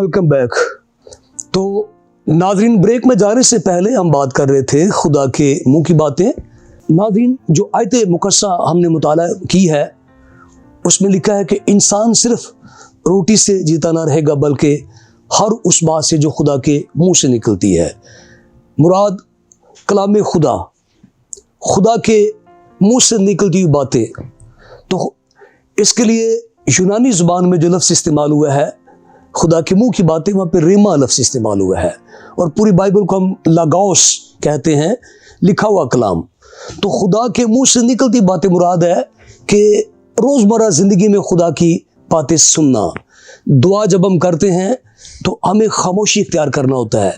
Welcome back. तो नाज़रीन, break में जाने से पहले हम बात कर रहे थे खुदा के मुंह की बातें। नाज़रीन, जो आयत मुकस्सा हमने मुताला की है उसमें लिखा है कि इंसान सिर्फ रोटी से जीता ना रहेगा बल्कि हर उस बात से जो खुदा के मुंह से निकलती है। मुराद कलाम खुदा, खुदा के मुंह से निकलती हुई बातें। तो इसके लिए यूनानी ज़ुबान में जो लफ्ज़ इस्तेमाल हुआ है खुदा के मुंह की बातें, वहाँ पे रेमा लफ्ज़ इस्तेमाल हुआ है और पूरी बाइबल को हम लागोस कहते हैं, लिखा हुआ कलाम। तो खुदा के मुंह से निकलती बातें मुराद है कि रोज़मर्रा ज़िंदगी में खुदा की बातें सुनना। दुआ जब हम करते हैं तो हमें खामोशी इख्तियार करना होता है,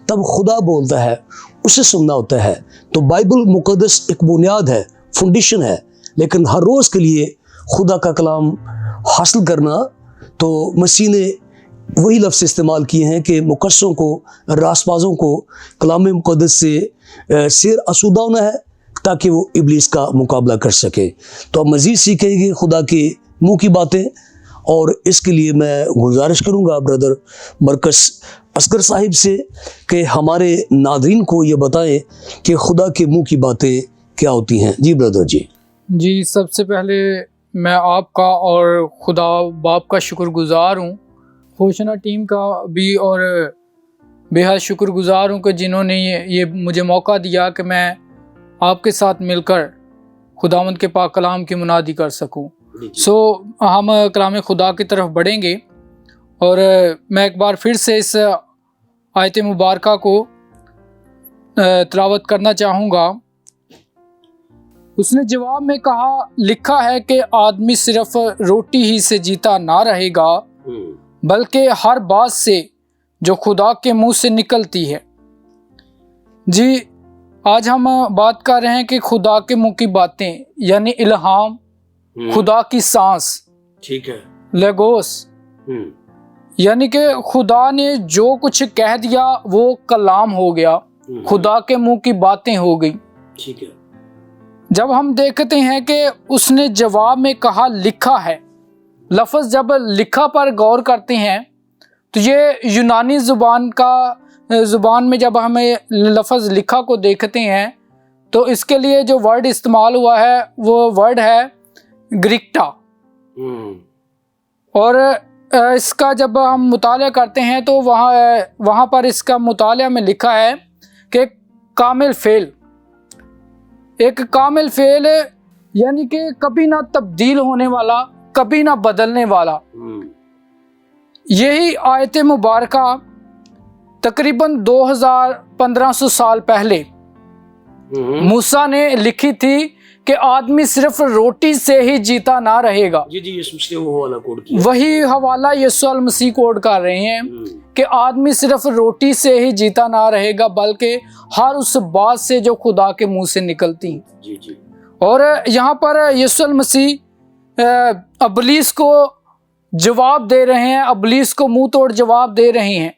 तब खुदा बोलता है, उसे सुनना होता है। तो बाइबल मुक़द्दस एक बुनियाद है, फाउंडेशन है, लेकिन हर रोज़ के लिए खुदा का कलाम हासिल करना, तो मसीह ने वही लफ्ज़ इस्तेमाल किए हैं कि मुकस्सों को, रासबाज़ों को कलाम मुक़द्दस से सिर आसूदा होना है ताकि वो इब्लीस का मुकाबला कर सके। तो अब मज़ीद सीखेंगे खुदा के मुंह की बातें, और इसके लिए मैं गुजारिश करूँगा ब्रदर मरकज़ असगर साहिब से कि हमारे नाज़रीन को ये बताएं कि खुदा के मुंह की बातें क्या होती हैं। जी ब्रदर जी। सबसे पहले मैं आपका और खुदा बाप का शुक्रगुज़ार हूँ, होशना टीम का भी, और बेहद शुक्रगुज़ार हूँ कि जिन्होंने ये मुझे मौका दिया कि मैं आपके साथ मिलकर खुदावंद के पाक कलाम की मुनादी कर सकूँ। हम कलाम खुदा की तरफ बढ़ेंगे और मैं एक बार फिर से इस आयत मुबारका को तिलावत करना चाहूँगा। उसने जवाब में कहा, लिखा है कि आदमी सिर्फ रोटी ही से जीता ना रहेगा बल्कि हर बात से जो खुदा के मुंह से निकलती है। जी, आज हम बात कर रहे हैं कि खुदा के मुंह की बातें यानी इल्हाम, खुदा की सांस, ठीक है, लेगोस, यानी कि खुदा ने जो कुछ कह दिया वो कलाम हो गया, खुदा के मुंह की बातें हो गई। ठीक है। जब हम देखते हैं कि उसने जवाब में कहा, लिखा है, लफ्ज़ जब लिखा पर गौर करते हैं तो ये यूनानी ज़ुबान में जब हमें लफ्ज़ लिखा को देखते हैं तो इसके लिए जो वर्ड इस्तेमाल हुआ है वो वर्ड है ग्रिक्टा। और इसका जब हम मुताला करते हैं तो वहाँ पर इसका मुताला में लिखा है कि कामिल फ़ेल, एक कामिल फ़ेल यानी कि कभी ना तब्दील होने वाला, कभी ना बदलने वाला। यही आयत मुबारका तकरीबन 2500 साल पहले मूसा ने लिखी थी कि आदमी सिर्फ रोटी से ही जीता ना रहेगा। जी, ये वो वाला कोड किया। वही हवाला यीशु मसीह कोड कर रहे हैं कि आदमी सिर्फ रोटी से ही जीता ना रहेगा बल्कि हर उस बात से जो खुदा के मुंह से निकलती है। जी। और यहाँ पर यीशु मसीह इब्लीस को जवाब दे रहे हैं, इब्लीस को मुंह तोड़ जवाब दे रहे हैं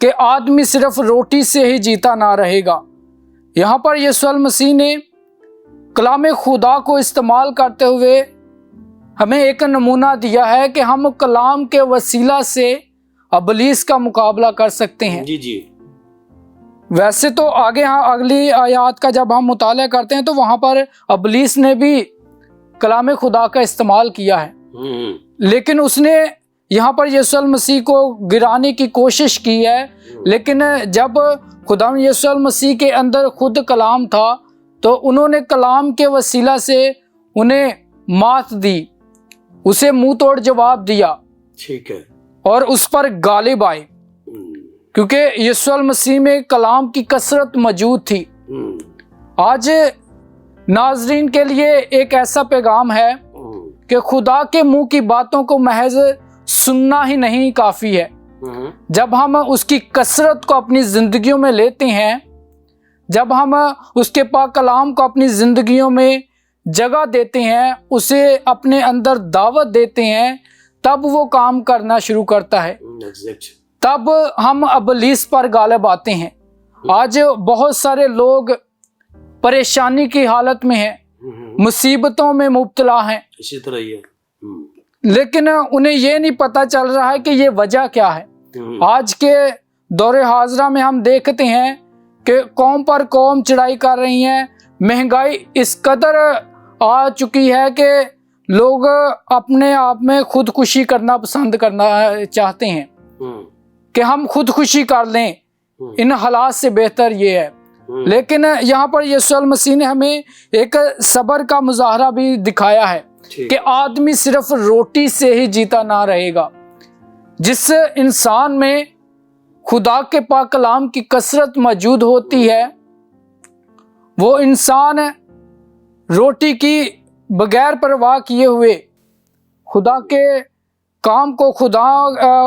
कि आदमी सिर्फ रोटी से ही जीता ना रहेगा। यहाँ पर यीशु मसीह ने कलाम खुदा को इस्तेमाल करते हुए हमें एक नमूना दिया है कि हम कलाम के वसीला से इब्लीस का मुकाबला कर सकते हैं। जी। वैसे तो आगे अगली आयत का जब हम मुताला करते हैं तो वहाँ पर इब्लीस ने भी कलाम खुदा का इस्तेमाल किया है, लेकिन उसने यहाँ पर यीशु मसीह को गिराने की कोशिश की है। लेकिन जब खुदा यीशु मसीह के अंदर खुद कलाम था तो उन्होंने कलाम के वसीला से उन्हें मात दी, उसे मुंह तोड़ जवाब दिया। ठीक है। और उस पर गालिब आए क्योंकि यीशु मसीह में कलाम की कसरत मौजूद थी। आज नाज़रीन के लिए एक ऐसा पैगाम है कि खुदा के मुंह की बातों को महज सुनना ही नहीं काफ़ी है। जब हम उसकी कसरत को अपनी ज़िंदगियों में लेते हैं, जब हम उसके पाक कलाम को अपनी ज़िंदगियों में जगह देते हैं, उसे अपने अंदर दावत देते हैं, तब वो काम करना शुरू करता है। तब हम इब्लीस पर गालिब आते हैं। आज बहुत सारे लोग परेशानी की हालत में हैं, मुसीबतों में मुब्तला हैं, इसी तरह ही है। लेकिन उन्हें ये नहीं पता चल रहा है कि ये वजह क्या है। आज के दौरे हाजरा में हम देखते हैं कि कौम पर कौम चढ़ाई कर रही हैं, महंगाई इस कदर आ चुकी है कि लोग अपने आप में खुदकुशी करना पसंद करना चाहते हैं कि हम खुदकुशी कर लें, इन हालात से बेहतर ये है। लेकिन यहाँ पर यीशु मसीह ने हमें एक सब्र का मुजाहरा भी दिखाया है कि आदमी सिर्फ रोटी से ही जीता ना रहेगा। जिस इंसान में खुदा के पाक कलाम की कसरत मौजूद होती है, वो इंसान रोटी की बगैर परवाह किए हुए खुदा के काम को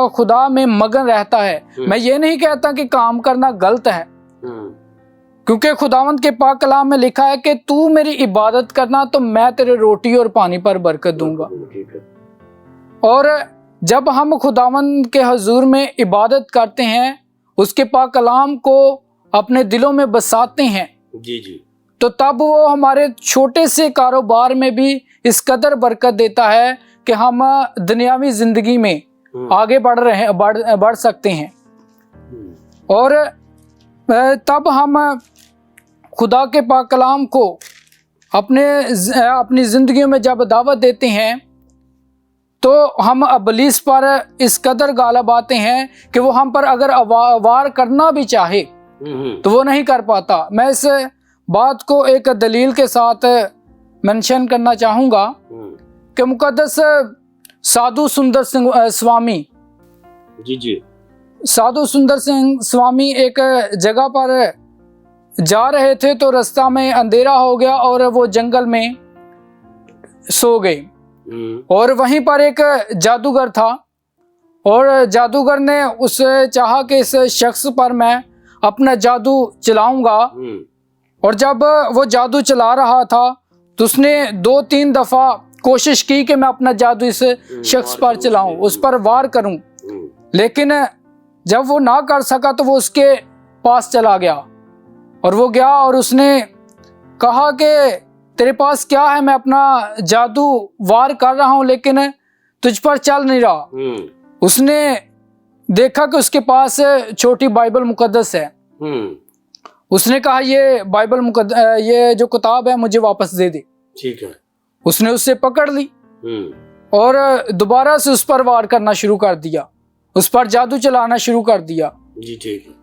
खुदा में मगन रहता है। मैं ये नहीं कहता कि काम करना गलत है, क्योंकि खुदावंद के पाक कलाम में लिखा है कि तू मेरी इबादत करना तो मैं तेरे रोटी और पानी पर बरकत दूंगा। और जब हम खुदावंद के हुजूर में इबादत करते हैं, उसके पाक कलाम को अपने दिलों में बसाते हैं, तो तब वो हमारे छोटे से कारोबार में भी इस कदर बरकत देता है कि हम दुनियावी जिंदगी में आगे बढ़ सकते हैं। और तब हम खुदा के पाक कलाम को अपनी जिंदगी में जब दावत देते हैं, तो हम इब्लीस पर इस कदर गालिब आते हैं कि वो हम पर अगर वार करना भी चाहे तो वो नहीं कर पाता। मैं इस बात को एक दलील के साथ मेंशन करना चाहूँगा कि मुकद्दस साधु सुंदर सिंह स्वामी साधु सुंदर सिंह स्वामी एक जगह पर जा रहे थे, तो रास्ता में अंधेरा हो गया और वो जंगल में सो गए। और वहीं पर एक जादूगर था, और जादूगर ने उससे चाहा कि इस शख्स पर मैं अपना जादू चलाऊंगा। और जब वो जादू चला रहा था, तो उसने 2-3 दफा कोशिश की कि मैं अपना जादू इस शख्स पर चलाऊं, उस पर वार करूं। लेकिन जब वो ना कर सका तो वो उसके पास चला गया, और वो गया और उसने कहा कि तेरे पास क्या है? मैं अपना जादू वार कर रहा हूं लेकिन तुझ पर चल नहीं रहा। उसने देखा कि उसके पास छोटी बाइबल मुकद्दस है। उसने कहा ये बाइबल ये जो किताब है मुझे वापस दे दे। ठीक है। उसने उससे पकड़ ली और दोबारा से उस पर वार करना शुरू कर दिया, उस पर जादू चलाना शुरू कर दिया। जी ठीक है।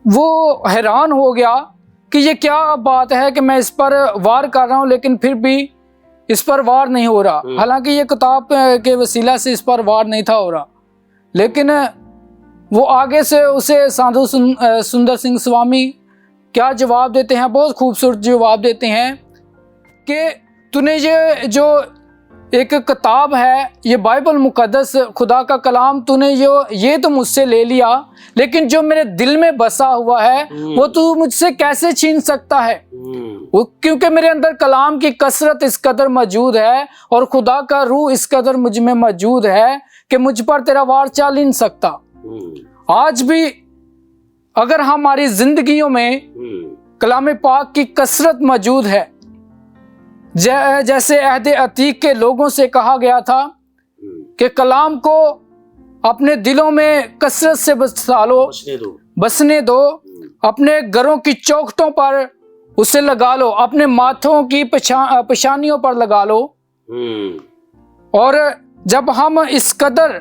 वो हैरान हो गया कि ये क्या बात है कि मैं इस पर वार कर रहा हूं लेकिन फिर भी इस पर वार नहीं हो रहा। हालांकि ये किताब के वसीला से इस पर वार नहीं था हो रहा। लेकिन वो आगे से उसे साधु सुंदर सिंह स्वामी क्या जवाब देते हैं, बहुत खूबसूरत जवाब देते हैं कि तूने ये जो एक किताब है, ये बाइबल मुकद्दस खुदा का कलाम, तूने ये तो मुझसे ले लिया, लेकिन जो मेरे दिल में बसा हुआ है वो तू मुझसे कैसे छीन सकता है? वो क्योंकि मेरे अंदर कलाम की कसरत इस कदर मौजूद है और खुदा का रूह इस कदर मुझ में मौजूद है कि मुझ पर तेरा वार चल ही नहीं सकता। आज भी अगर हमारी जिंदगियों में कलाम पाक की कसरत मौजूद है, जैसे अहद अतीक के लोगों से कहा गया था कि कलाम को अपने दिलों में कसरत से बसने दो, अपने घरों की चौखटों पर उसे लगा लो, अपने माथों की पेशानियों पर लगा लो। और जब हम इस कदर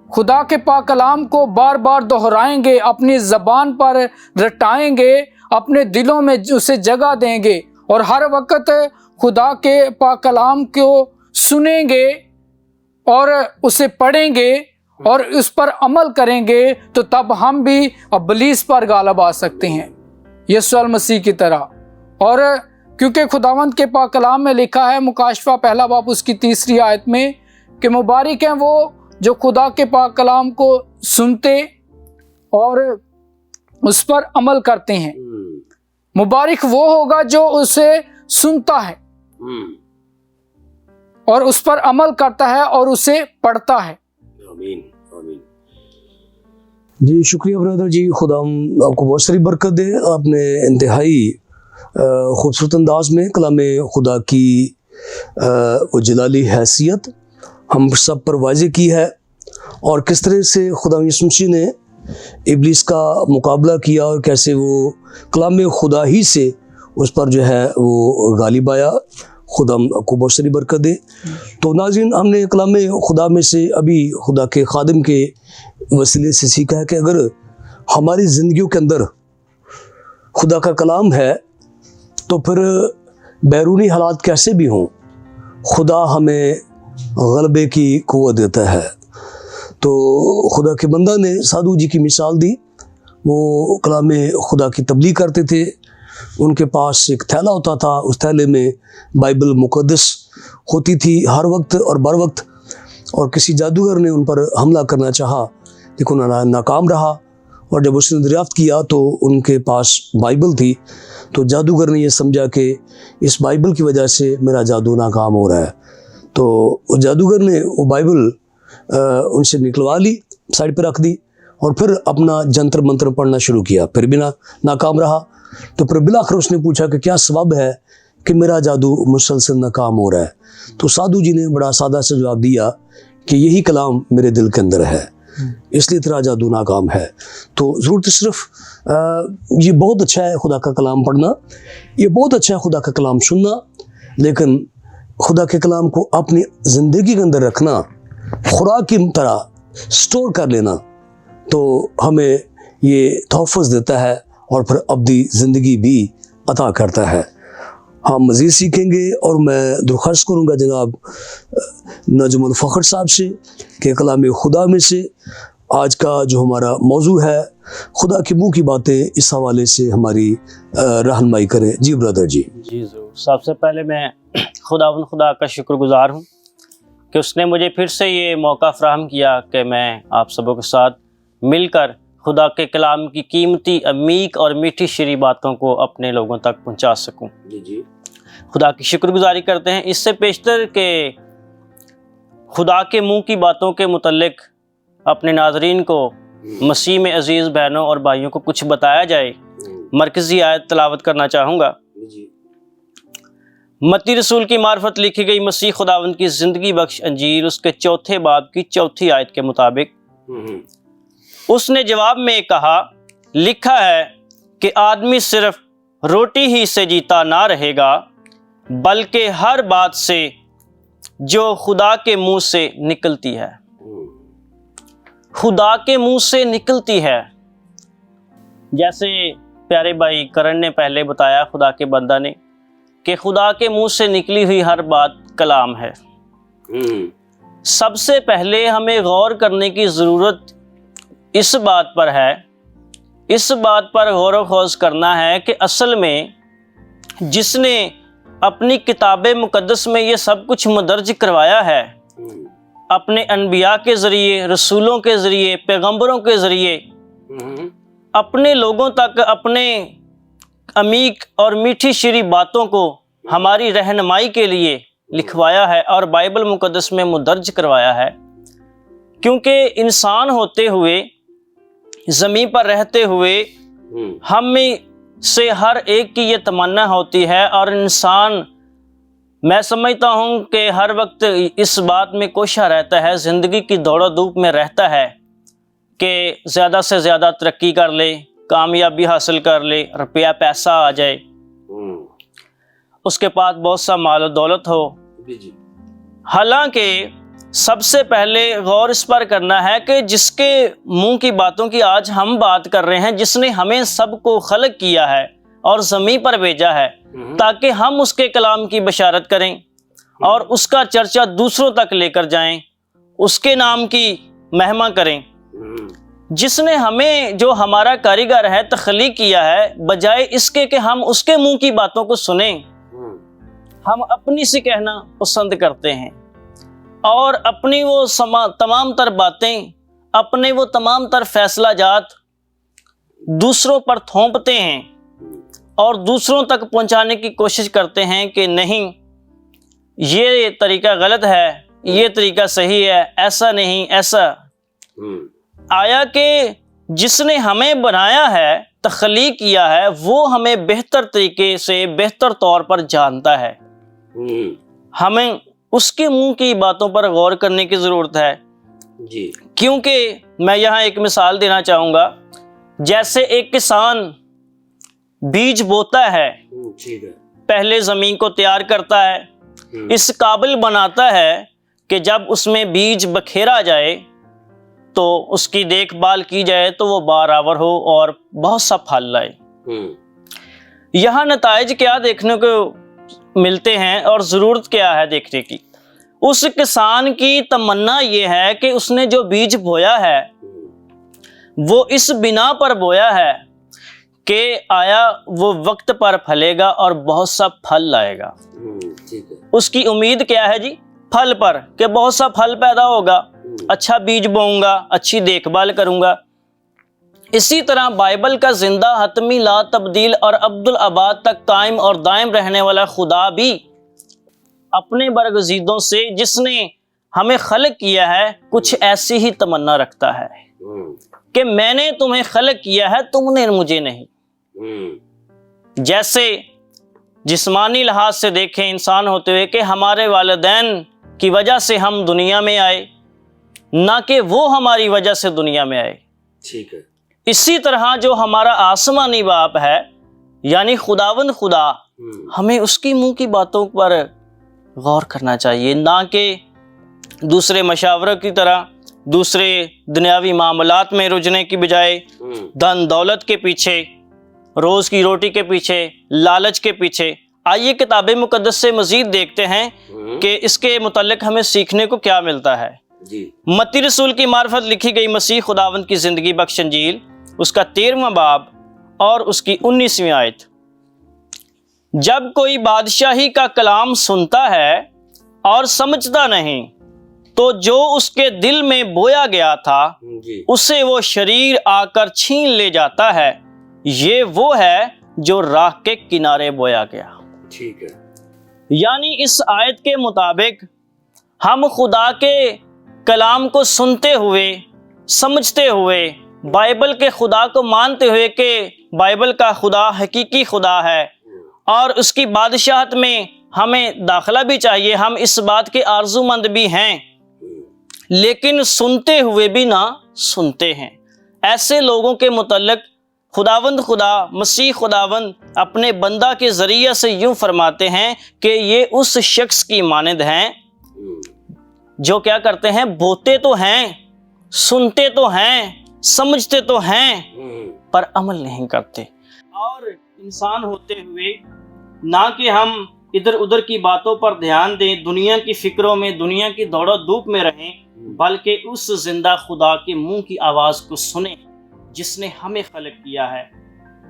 खुदा के पाक कलाम को बार बार दोहराएंगे, अपनी ज़बान पर रटाएंगे, अपने दिलों में उसे जगह देंगे और हर वक्त खुदा के पाक कलाम को सुनेंगे और उसे पढ़ेंगे और उस पर अमल करेंगे, तो तब हम भी इब्लीस पर गालिब आ सकते हैं यीशु मसीह की तरह। और क्योंकि खुदावंद के पाक कलाम में लिखा है, मुकाशफा पहला बाब उसकी 3री आयत में, कि मुबारक हैं वो जो खुदा के पाक कलाम को सुनते और उस पर अमल करते हैं। मुबारक वो होगा जो उसे सुनता है और उस पर अमल करता है और उसे पढ़ता है। आमीन आमीन। जी शुक्रिया ब्रदर जी, खुदा आपको बहुत सारी बरकत दे। आपने इंतहाई खूबसूरत अंदाज में कलाम खुदा की वो जलाली हैसियत हम सब पर वाज़ेह की है, और किस तरह से खुदा यीशु मसीह ने इब्लीस का मुकाबला किया और कैसे वो कलाम खुदा ही से उस पर जो है वो गालिब आया। खुदा को बहुत सारी बरकत दे। तो नाज़रीन, हमने कलाम खुदा में से अभी खुदा के खादिम के वसीले से सीखा है कि अगर हमारी ज़िंदगियों के अंदर खुदा का कलाम है तो फिर बैरूनी हालात कैसे भी हों, खुदा हमें गलबे की क़ुव्वत देता है। तो खुदा के बंदा ने साधु जी की मिसाल दी। वो कलाम खुदा की तबलीग करते थे। उनके पास एक थैला होता था, उस थैले में बाइबल मुक़द्दस होती थी हर वक्त और बर वक्त। और किसी जादूगर ने उन पर हमला करना चाहा लेकिन नाकाम रहा, और जब उसने दरियाफ्त किया तो उनके पास बाइबल थी। तो जादूगर ने यह समझा कि इस बाइबल की वजह से मेरा जादू नाकाम हो रहा है। तो जादूगर ने वो बाइबल उनसे निकलवा ली, साइड पर रख दी, और फिर अपना जंतर मंत्र पढ़ना शुरू किया। फिर भी नाकाम रहा। तो फिर बिलाखिर उसने पूछा कि क्या सबब है कि मेरा जादू मुसलसल नाकाम हो रहा है। तो साधु जी ने बड़ा सादा सा जवाब दिया कि यही कलाम मेरे दिल के अंदर है, इसलिए तेरा जादू नाकाम है। तो ज़रूरत सिर्फ ये बहुत अच्छा है खुदा का कलाम पढ़ना, ये बहुत अच्छा है खुदा का कलाम सुनना, लेकिन खुदा के कलाम को अपनी ज़िंदगी के अंदर रखना, खुराक की तरह स्टोर कर लेना, तो हमें ये तोहफ़्फ़ देता है और फिर अब्दी ज़िंदगी भी अता करता है। हम मज़ीद सीखेंगे, और मैं दरख्वास्त करूँगा जनाब नजमुल फ़ख्र साहब से कि कलाम खुदा में से आज का जो हमारा मौजू है, खुदा के मुँह की बातें, इस हवाले से हमारी रहनुमाई करें। जी ब्रदर जी। जी ज़रूर। सबसे पहले मैं खुदा का शुक्रगुज़ार हूँ कि उसने मुझे फिर से ये मौका फ़राहम किया कि मैं आप सबों के साथ मिलकर खुदा के कलाम की कीमती, अमीक और मीठी शीरी बातों को अपने लोगों तक पहुँचा सकूँ। जी। खुदा की शुक्रगुजारी करते हैं। इससे पेशतर के खुदा के मुँह की बातों के मुतल्लिक अपने नाजरीन को मसीह में अजीज़ बहनों और भाइयों को कुछ बताया जाए, मरकज़ी आयत तलावत करना चाहूँगा। मत्ती रसूल की मार्फत लिखी गई मसीह खुदावंद की ज़िंदगी बख्श अंजील उसके 4 बाब की 4 आयत के मुताबिक, उसने जवाब में कहा, लिखा है कि आदमी सिर्फ रोटी ही से जीता ना रहेगा, बल्कि हर बात से जो खुदा के मुंह से निकलती है। खुदा के मुंह से निकलती है। जैसे प्यारे भाई करण ने पहले बताया, खुदा के बंदा ने, कि खुदा के मुंह से निकली हुई हर बात कलाम है। सबसे पहले हमें गौर करने की ज़रूरत इस बात पर है, इस बात पर गौर व खोज करना है कि असल में जिसने अपनी किताब मुक़द्दस में ये सब कुछ मुदर्ज करवाया है, अपने अनबिया के ज़रिए, रसूलों के ज़रिए, पैगंबरों के ज़रिए अपने लोगों तक अपने अमीक और मीठी शीरी बातों को हमारी रहनुमाई के लिए लिखवाया है और बाइबल मुक़द्दस में मुदर्ज करवाया है। क्योंकि इंसान होते हुए, ज़मीन पर रहते हुए, हम में से हर एक की ये तमन्ना होती है, और इंसान, मैं समझता हूँ कि हर वक्त इस बात में कोशा रहता है, ज़िंदगी की दौड़ धूप में रहता है कि ज़्यादा से ज़्यादा तरक्की कर ले, कामयाबी हासिल कर ले, रुपया पैसा आ जाए, उसके पास बहुत सा माल और दौलत हो। हालांकि सबसे पहले गौर इस पर करना है कि जिसके मुंह की बातों की आज हम बात कर रहे हैं, जिसने हमें सबको खलक किया है और ज़मीन पर भेजा है ताकि हम उसके कलाम की बशारत करें और उसका चर्चा दूसरों तक लेकर जाएं, उसके नाम की महिमा करें। जिसने हमें, जो हमारा कारीगर है, तख्लीक किया है, बजाय इसके कि हम उसके मुंह की बातों को सुने, हम अपनी से कहना पसंद करते हैं और अपनी वो तमाम तर बातें, अपने वो तमाम तर फैसला जात दूसरों पर थोपते हैं और दूसरों तक पहुंचाने की कोशिश करते हैं कि नहीं, ये तरीका गलत है, ये तरीका सही है, ऐसा नहीं, ऐसा। आया कि जिसने हमें बनाया है, तख्लीक किया है, वो हमें बेहतर तरीके से, बेहतर तौर पर जानता है। हमें उसके मुंह की बातों पर गौर करने की ज़रूरत है। जी। क्योंकि मैं यहाँ एक मिसाल देना चाहूँगा। जैसे एक किसान बीज बोता है, ठीक है। पहले ज़मीन को तैयार करता है, इस काबिल बनाता है कि जब उसमें बीज बखेरा जाए तो उसकी देखभाल की जाए तो वो बराबर हो और बहुत सा फल लाए। यहाँ नताइज क्या देखने को मिलते हैं और ज़रूरत क्या है देखने की? उस किसान की तमन्ना ये है कि उसने जो बीज बोया है वो इस बिना पर बोया है कि आया वो वक्त पर फलेगा और बहुत सा फल लाएगा। ठीक है। उसकी उम्मीद क्या है जी? फल पर, कि बहुत सा फल पैदा होगा, अच्छा बीज बोऊंगा, अच्छी देखभाल करूंगा। इसी तरह बाइबल का जिंदा, हतमी, ला तब्दील और अब्दुल आबाद तक कायम और दायम रहने वाला खुदा भी अपने बरगज़ीदों से जिसने हमें खलक किया है कुछ ऐसी ही तमन्ना रखता है कि मैंने तुम्हें खलक किया है, तुमने मुझे नहीं। जैसे जिस्मानी लिहाज से देखें इंसान होते हुए कि हमारे वालिदैन की वजह से हम दुनिया में आए, ना कि वो हमारी वजह से दुनिया में आए। ठीक है। इसी तरह जो हमारा आसमानी बाप है यानी खुदावंद खुदा, हमें उसकी मुंह की बातों पर गौर करना चाहिए, ना कि दूसरे मशावरों की तरह दूसरे दुनियावी मामलात में रुझने की बजाय धन दौलत के पीछे, रोज़ की रोटी के पीछे, लालच के पीछे। आइए किताब मुकद्दस से मज़ीद देखते हैं कि इसके मुतल्लिक हमें सीखने को क्या मिलता है। जी। मत्ती रसूल की मार्फत लिखी गई मसीह खुदावंद की ज़िंदगी बख्श इंजील, उसका 13वां बाब और उसकी 19वीं आयत। जब कोई बादशाही का कलाम सुनता है और समझता नहीं तो जो उसके दिल में बोया गया था उसे वो शरीर आकर छीन ले जाता है। ये वो है जो राह के किनारे बोया गया। ठीक है। यानी इस आयत के मुताबिक हम खुदा के कलाम को सुनते हुए, समझते हुए, बाइबल के खुदा को मानते हुए कि बाइबल का खुदा हकीकी खुदा है और उसकी बादशाहत में हमें दाखिला भी चाहिए, हम इस बात के आरज़ूमंद भी हैं, लेकिन सुनते हुए भी ना सुनते हैं। ऐसे लोगों के मुतल्लिक खुदावंद खुदा, मसीह खुदावंद अपने बंदा के ज़रिए से यूं फरमाते हैं कि ये उस शख्स की मानद हैं जो क्या करते हैं? बोते तो हैं, सुनते तो हैं, समझते तो हैं, पर अमल नहीं करते। और इंसान होते हुए ना कि हम इधर उधर की बातों पर ध्यान दें, दुनिया की फिक्रों में, दुनिया की दौड़ो धूप में रहें, बल्कि उस जिंदा खुदा के मुंह की आवाज़ को सुने जिसने हमें खलक किया है।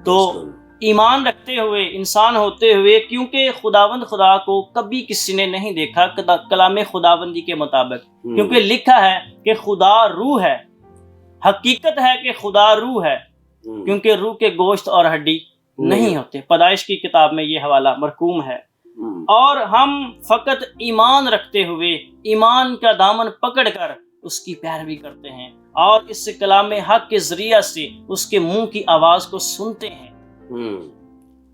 तो ईमान रखते हुए, इंसान होते हुए, क्योंकि खुदावंद खुदा को कभी किसी ने नहीं देखा कलाम खुदावंदी के मुताबिक, क्योंकि लिखा है कि खुदा रूह है। हकीकत है कि खुदा रूह है, क्योंकि रूह के गोश्त और हड्डी नहीं होते। पैदाइश की किताब में ये हवाला मरकूम है। और हम फकत ईमान रखते हुए, ईमान का दामन पकड़कर उसकी पैरवी करते हैं और इस कलाम हक के जरिया से उसके मुंह की आवाज को सुनते हैं।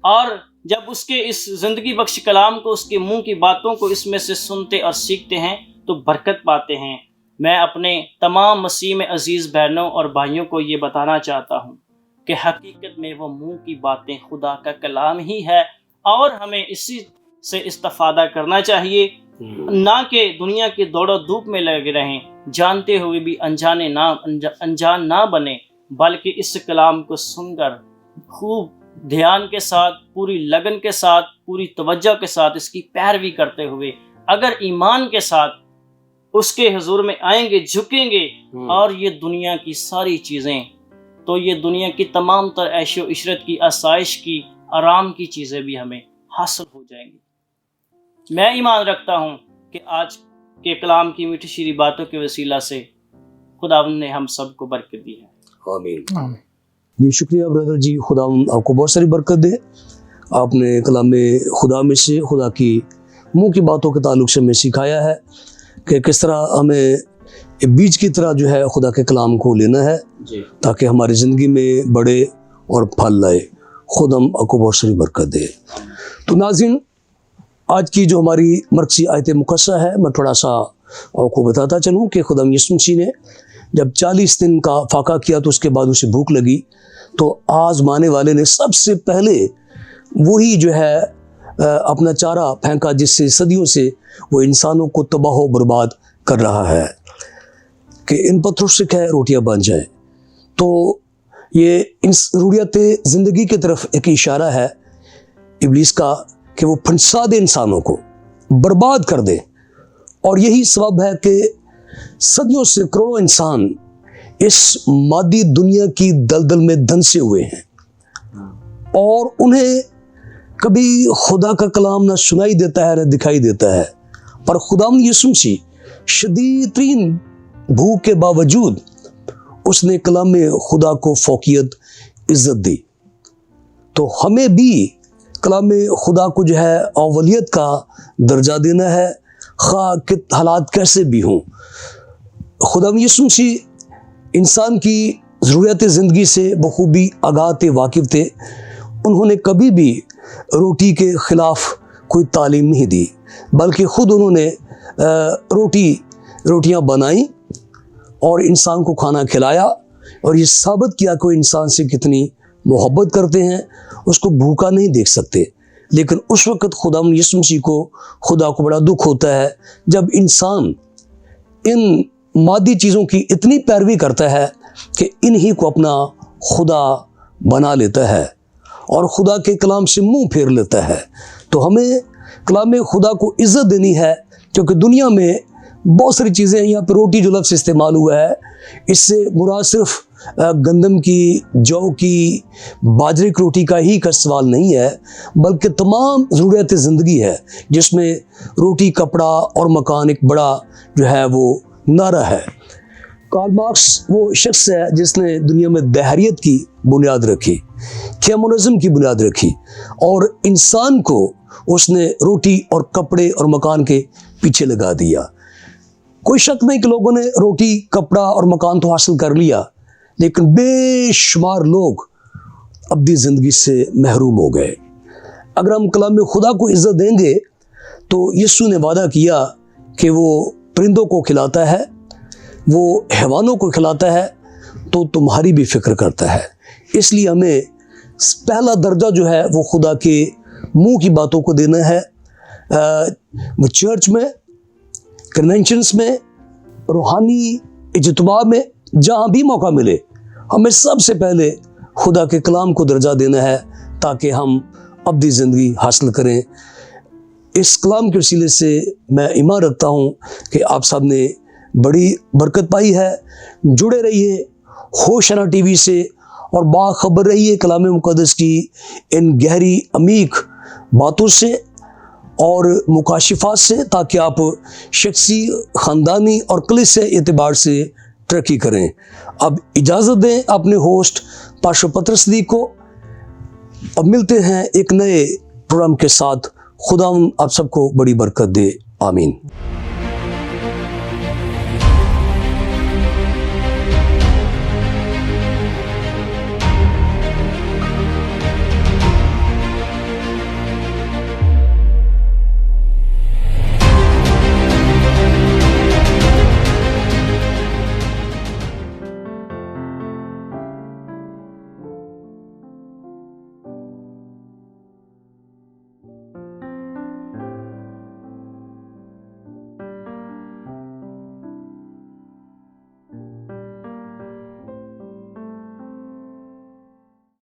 और जब उसके इस जिंदगी बख्श कलाम को, उसके मुंह की बातों को इसमें से सुनते और सीखते हैं तो बरकत पाते हैं। मैं अपने तमाम मसीह में अजीज बहनों और भाइयों को ये बताना चाहता हूँ कि हकीकत में वो मुंह की बातें खुदा का कलाम ही है और हमें इसी से इस्तिफादा करना चाहिए, ना कि दुनिया की दौड़ो धूप में लगे रहें, जानते हुए भी अनजान ना बने, बल्कि इस कलाम को सुनकर खूब ध्यान के साथ, पूरी लगन के साथ, पूरी तवज्जो के साथ इसकी पैरवी करते हुए अगर ईमान के साथ उसके हुजूर में आएंगे, झुकेंगे और ये दुनिया की सारी चीज़ें, तो ये दुनिया की तमाम तर ऐशो इशरत की, आसाइश की, आराम की चीज़ें भी हमें हासिल हो जाएंगी। मैं ईमान रखता हूँ कि आज के कलाम की मीठी शीरी बातों के वसीला से खुदावंद ने हम सबको बरकत दी है। आमीन। जी शुक्रिया ब्रदर जी, खुदा आपको बहुत सारी बरकत दे। आपने कलाम खुदा में से, खुदा की मुंह की बातों के ताल्लुक से हमें सिखाया है कि किस तरह हमें बीज की तरह जो है खुदा के कलाम को लेना है ताकि हमारी ज़िंदगी में बढ़े और फल लाए। खुद हम आपको बहुत सारी बरकत दे। तो नाज़रीन, आज की जो हमारी मरकज़ी आयत मुकस्सा है, मैं थोड़ा सा आपको बताता चलूँ कि खुदा यीशु मसीह ने जब 40 दिन का फाका किया तो उसके बाद उसे भूख लगी, तो आजमाने वाले ने सबसे पहले वही जो है अपना चारा फेंका जिससे सदियों से वो इंसानों को तबाह व बर्बाद कर रहा है कि इन पत्थरों से क्या रोटियां बन जाएं। तो ये इन ज़रूरियात ज़िंदगी की तरफ एक इशारा है इब्लीस का कि वो फंसा दे, इंसानों को बर्बाद कर दे। और यही सबब है कि सदियों से करोड़ों इंसान इस मादी दुनिया की दलदल में धंसे हुए हैं और उन्हें कभी खुदा का कलाम ना सुनाई देता है ना दिखाई देता है। पर खुदाम यीशु मसीह शदीद तरीन भूख के बावजूद उसने कलाम में खुदा को फौकियत इज्जत दी। तो हमें भी कलाम में खुदा को जो है अवलियत का दर्जा देना है, खा के हालात कैसे भी हों। खुदा यीशु मसीह इंसान की ज़रूरत ज़िंदगी से बखूबी आगाह थे, वाकिफ़ थे। उन्होंने कभी भी रोटी के ख़िलाफ़ कोई तालीम नहीं दी, बल्कि ख़ुद उन्होंने रोटियां बनाई और इंसान को खाना खिलाया और ये साबित किया कि वो इंसान से कितनी मोहब्बत करते हैं, उसको भूखा नहीं देख सकते। लेकिन उस वक़्त खुदा यीशु मसीह को खुदा को बड़ा दुख होता है जब इंसान इन मादी चीज़ों की इतनी पैरवी करता है कि इन्हीं को अपना खुदा बना लेता है और खुदा के कलाम से मुंह फेर लेता है। तो हमें कलाम खुदा को इज़्ज़त देनी है, क्योंकि दुनिया में बहुत सारी चीज़ें, यहाँ पर रोटी जो लफ्ज़ इस्तेमाल हुआ है, इससे मुराद सिर्फ गंदम की, जौ की, बाजरे की रोटी का ही का सवाल नहीं है, बल्कि तमाम ज़रूरत ज़िंदगी है जिसमें रोटी, कपड़ा और मकान एक बड़ा जो है वो नारा है। कार्ल मार्क्स वो शख्स है जिसने दुनिया में दहरियत की बुनियाद रखी, कम्युनिज्म की बुनियाद रखी और इंसान को उसने रोटी और कपड़े और मकान के पीछे लगा दिया। कोई शक नहीं कि लोगों ने रोटी, कपड़ा और मकान तो हासिल कर लिया, लेकिन बेशुमार लोग अब्दी ज़िंदगी से महरूम हो गए। अगर हम कलाम में खुदा को इज़्ज़त देंगे तो यीशु ने वादा किया कि वो परिंदों को खिलाता है, वो हैवानों को खिलाता है, तो तुम्हारी भी फिक्र करता है। इसलिए हमें पहला दर्जा जो है वो खुदा के मुंह की बातों को देना है। वो चर्च में, कन्वेंशंस में, रूहानी इज्तिमा में, जहाँ भी मौका मिले हमें सबसे पहले खुदा के कलाम को दर्जा देना है ताकि हम अब्दी ज़िंदगी हासिल करें। इस कलाम के वसीले से मैं ईमान रखता हूँ कि आप सब ने बड़ी बरकत पाई है। जुड़े रहिए होशाना टीवी से और बाखबर रहिए कलाम मुक़द्दस की इन गहरी अमीक बातों से और मुकाशिफात से, ताकि आप शख्सी, ख़ानदानी और कलीसिया एतबार से तरक्की करें। अब इजाज़त दें अपने होस्ट पास्टर पतरस सदीक को। अब मिलते हैं एक नए प्रोग्राम के साथ। खुदा आप सबको बड़ी बरकत दे। आमीन।